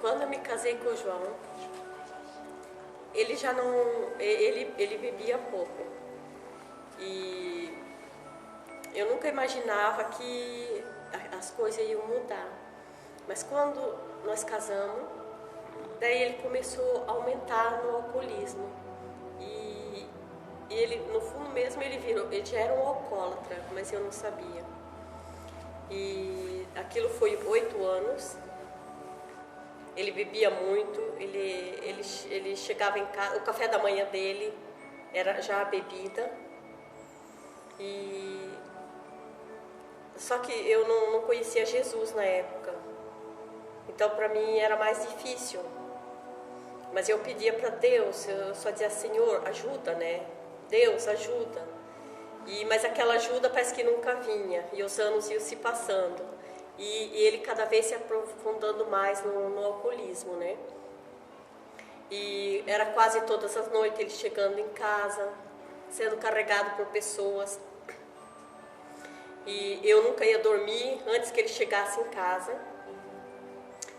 Quando eu me casei com o João, ele já não, ele bebia pouco. E eu nunca imaginava que as coisas iam mudar. Mas quando nós casamos, daí ele começou a aumentar no alcoolismo. E ele, no fundo mesmo, ele já era um alcoólatra, mas eu não sabia. E aquilo foi 8 anos. Ele bebia muito, ele chegava em casa, o café da manhã dele era já a bebida. Só que eu não conhecia Jesus na época, então para mim era mais difícil. Mas eu pedia para Deus, eu só dizia: Senhor, ajuda, né? Deus, ajuda. Mas aquela ajuda parece que nunca vinha, e os anos iam se passando. E ele cada vez se aprofundando mais no alcoolismo, né? E era quase todas as noites ele chegando em casa, sendo carregado por pessoas. E eu nunca ia dormir antes que ele chegasse em casa.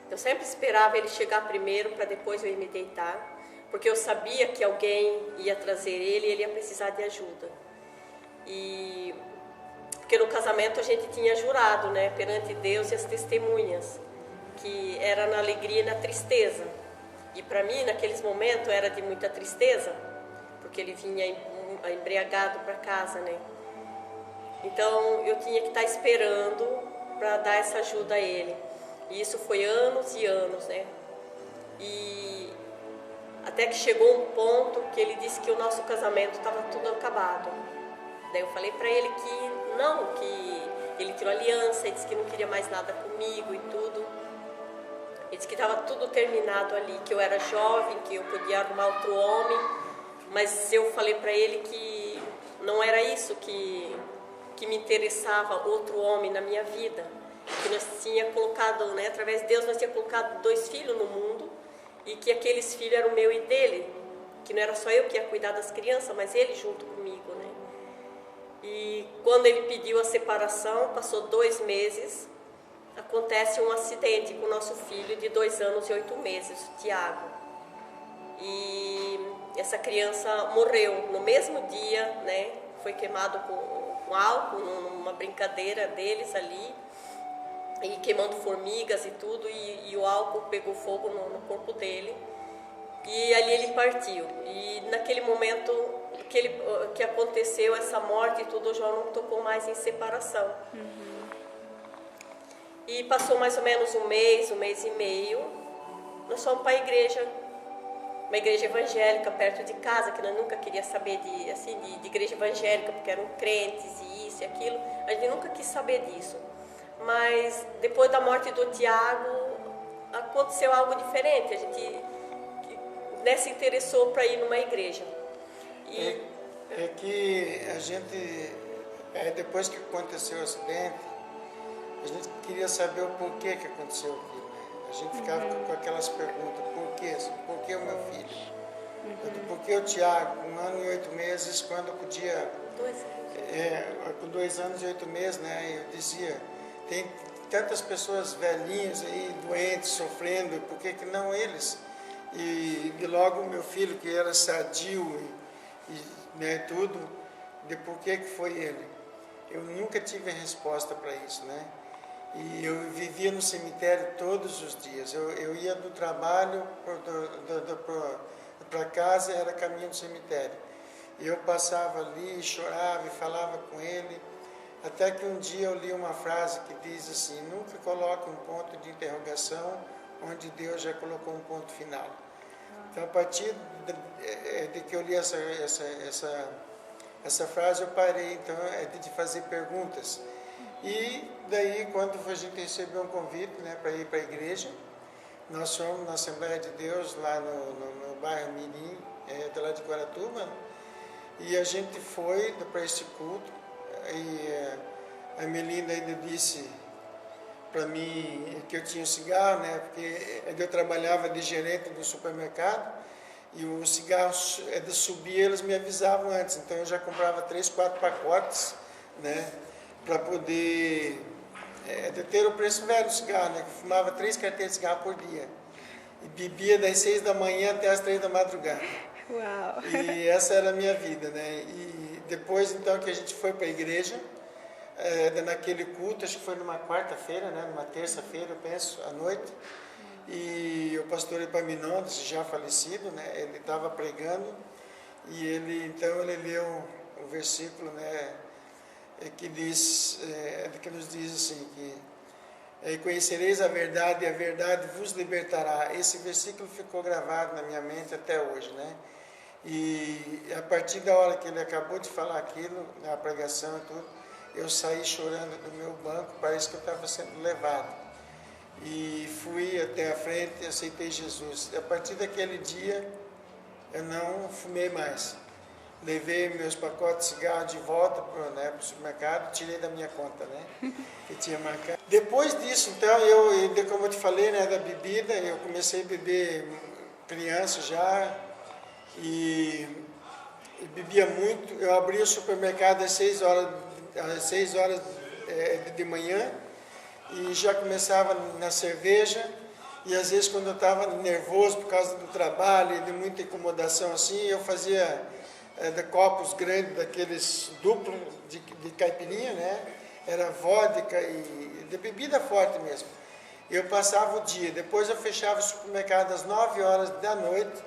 Eu sempre esperava ele chegar primeiro para depois eu ir me deitar, porque eu sabia que alguém ia trazer ele e ele ia precisar de ajuda. Porque no casamento a gente tinha jurado, né, perante Deus e as testemunhas, que era na alegria e na tristeza. E para mim, naqueles momentos, era de muita tristeza, porque ele vinha embriagado para casa, né? Então eu tinha que estar esperando para dar essa ajuda a ele. E isso foi anos e anos, né? E até que chegou um ponto que ele disse que o nosso casamento estava tudo acabado. Daí eu falei para ele que não, que ele tirou aliança, ele disse que não queria mais nada comigo e tudo. Ele disse que estava tudo terminado ali, que eu era jovem, que eu podia arrumar outro homem. Mas eu falei para ele que não era isso que me interessava, outro homem na minha vida. Que nós tínhamos colocado, né, através de Deus, nós tínhamos colocado 2 filhos no mundo, e que aqueles filhos eram meu e dele, que não era só eu que ia cuidar das crianças, mas ele junto comigo, né? E quando ele pediu a separação, passou 2 meses, acontece um acidente com o nosso filho de 2 anos e 8 meses, o Tiago. E essa criança morreu no mesmo dia, né? Foi queimado com álcool, numa brincadeira deles ali, e queimando formigas e tudo, e o álcool pegou fogo no corpo dele, e ali ele partiu. E naquele momento que aconteceu essa morte e tudo, o João não tocou mais em separação. E passou mais ou menos um mês e meio, nós fomos para a igreja, uma igreja evangélica perto de casa, que nós nunca queria saber de igreja evangélica, porque eram crentes e isso e aquilo, a gente nunca quis saber disso. Mas depois da morte do Tiago, aconteceu algo diferente, a gente, né, se interessou para ir numa igreja. É que a gente, depois que aconteceu o acidente, a gente queria saber o porquê que aconteceu aquilo. A gente ficava com aquelas perguntas: por quê? Por que o meu filho? Por que o Tiago, 1 ano e 8 meses, quando eu podia... 2 anos. Com 2 anos e 8 meses, né? Eu dizia, tem tantas pessoas velhinhas aí, doentes, sofrendo, por que não eles? E logo o meu filho, que era sadio né, tudo, de por que foi ele? Eu nunca tive resposta para isso, né? E eu vivia no cemitério todos os dias. Eu ia do trabalho para casa, era caminho do cemitério. E eu passava ali, chorava e falava com ele, até que um dia eu li uma frase que diz assim: nunca coloque um ponto de interrogação onde Deus já colocou um ponto final. Então, a partir de que eu li essa frase, eu parei então de fazer perguntas. E daí, quando a gente recebeu um convite, né, para ir para a igreja, nós fomos na Assembleia de Deus, lá no bairro Mirim, até lá de Guaratuba, e a gente foi para esse culto, e a Melinda ainda disse para mim que eu tinha cigarro, né, porque eu trabalhava de gerente do supermercado, e o cigarro de subir, eles me avisavam antes, então eu já comprava 3, 4 pacotes, né, para poder ter o preço velho do cigarro, né, que eu fumava 3 carteiras de cigarro por dia. e bebia das 6 da manhã até as 3 da madrugada. Uau! E essa era a minha vida, né? E depois, então, que a gente foi para a igreja, naquele culto, acho que foi numa quarta-feira, né? Numa terça-feira, eu penso, à noite, e o pastor Epaminondas, já falecido, né? Ele estava pregando, e ele leu o versículo, né? Que nos diz assim, que conhecereis a verdade e a verdade vos libertará. Esse versículo ficou gravado na minha mente até hoje, né? E a partir da hora que ele acabou de falar aquilo, na pregação e tudo, eu saí chorando do meu banco, parece que eu estava sendo levado. E fui até a frente e aceitei Jesus. E a partir daquele dia, eu não fumei mais. Levei meus pacotes de cigarro de volta para o supermercado, tirei da minha conta, né? Que tinha marcado. Depois disso, então, como eu te falei, né, da bebida, eu comecei a beber criança já e bebia muito. Eu abria o supermercado às 6 horas de manhã e já começava na cerveja. E às vezes, quando eu estava nervoso por causa do trabalho e de muita incomodação assim, eu fazia de copos grandes, daqueles duplos de caipirinha, né? Era vodka e de bebida forte mesmo. Eu passava o dia, depois eu fechava o supermercado às 9 horas da noite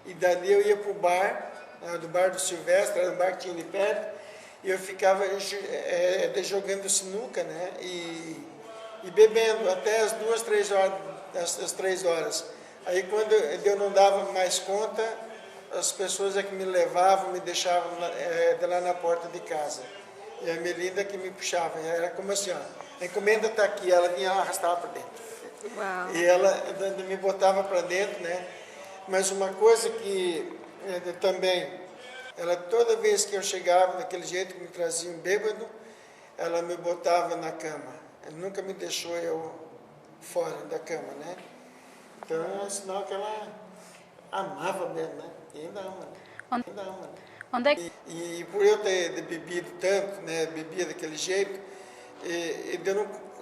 e dali eu ia para o bar, do bar do Silvestre, era um bar que tinha ali perto, e eu ficava jogando sinuca, né? E bebendo até as 2, 3 horas, às 3 horas. Aí quando eu não dava mais conta, as pessoas que me levavam, me deixavam lá na porta de casa. E a Melinda que me puxava. Era como assim, ó, a encomenda está aqui, ela vinha lá, arrastava para dentro. Uau. E ela me botava para dentro, né? Mas uma coisa que também, ela toda vez que eu chegava daquele jeito que me trazia um bêbado, ela me botava na cama. Ela nunca me deixou eu fora da cama, né? Então é sinal que ela amava mesmo, né? E ainda ama. Ainda ama. Onde é que... E por eu ter bebido tanto, né? Bebia daquele jeito,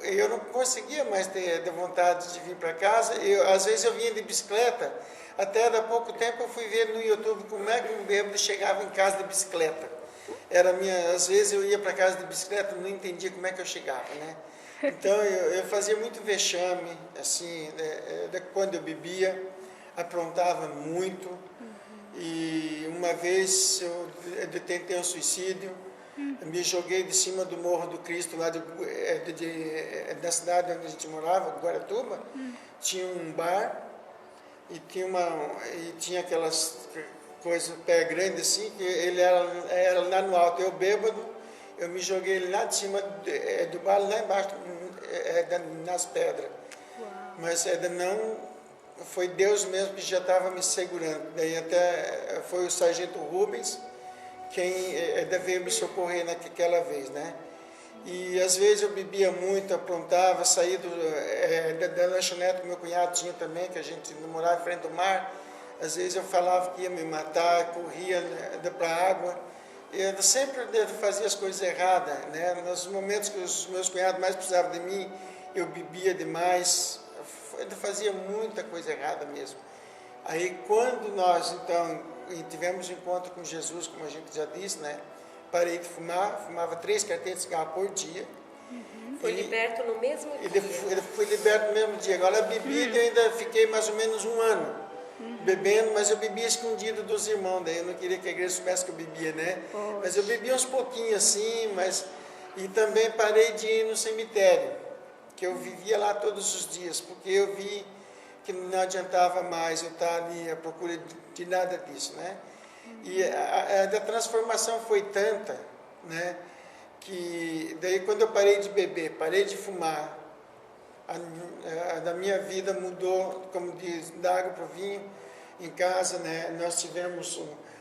eu não conseguia mais ter vontade de vir para casa. Às vezes eu vinha de bicicleta. Até há pouco tempo eu fui ver no YouTube como é que um bêbado chegava em casa de bicicleta. Às vezes eu ia para casa de bicicleta e não entendia como é que eu chegava, né? Então eu fazia muito vexame, assim, quando eu bebia, aprontava muito. E uma vez eu tentei um suicídio, me joguei de cima do Morro do Cristo, lá da cidade onde a gente morava, Guaratuba. Tinha um bar e tinha aquelas coisas, pé grande assim, que ele era lá no alto. Eu bêbado, eu me joguei lá de cima do bar, lá embaixo, nas pedras. Uau. Mas não... Foi Deus mesmo que já estava me segurando. Daí até foi o sargento Rubens quem veio me socorrer naquela vez, né? E às vezes eu bebia muito, aprontava, saía da lanchonete que meu cunhado tinha também, que a gente morava em frente ao mar. Às vezes eu falava que ia me matar, corria para a água. Eu sempre fazia as coisas erradas, né? Nos momentos que os meus cunhados mais precisavam de mim, eu bebia demais. Eu fazia muita coisa errada mesmo. Aí quando nós então tivemos um encontro com Jesus, como a gente já disse, né? Parei de fumar, fumava 3 carteiras de cigarro por dia. Foi liberto no mesmo dia. Ele foi liberto no mesmo dia. Agora a bebida eu ainda fiquei mais ou menos 1 ano bebendo, mas eu bebia escondido dos irmãos, daí eu não queria que a igreja soubesse que eu bebia, né? Poxa. Mas eu bebia uns pouquinhos assim, e também parei de ir no cemitério, que eu vivia lá todos os dias, porque eu vi que não adiantava mais eu estar ali à procura de nada disso, né? E a transformação foi tanta, né? Que daí quando eu parei de beber, parei de fumar, a minha vida mudou, como diz, da água para o vinho. Em casa, né? Nós tivemos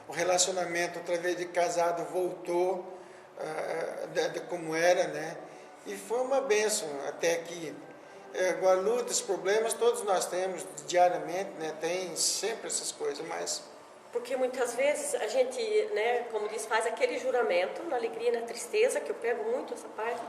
o relacionamento através de casado voltou como era, né? E foi uma bênção até aqui. Agora, lutas, problemas, todos nós temos diariamente, né? Tem sempre essas coisas, mas... Porque muitas vezes a gente, né, como diz, faz aquele juramento na alegria e na tristeza, que eu pego muito essa parte,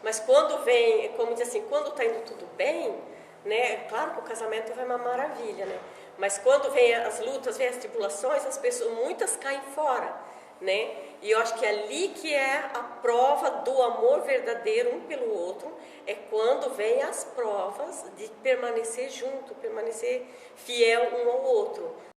mas quando vem, como diz assim, quando está indo tudo bem, né? Claro que o casamento é uma maravilha, né? Mas quando vem as lutas, vem as tribulações, as pessoas, muitas caem fora, né? E eu acho que ali que é a prova do amor verdadeiro um pelo outro, é quando vem as provas de permanecer junto, permanecer fiel um ao outro.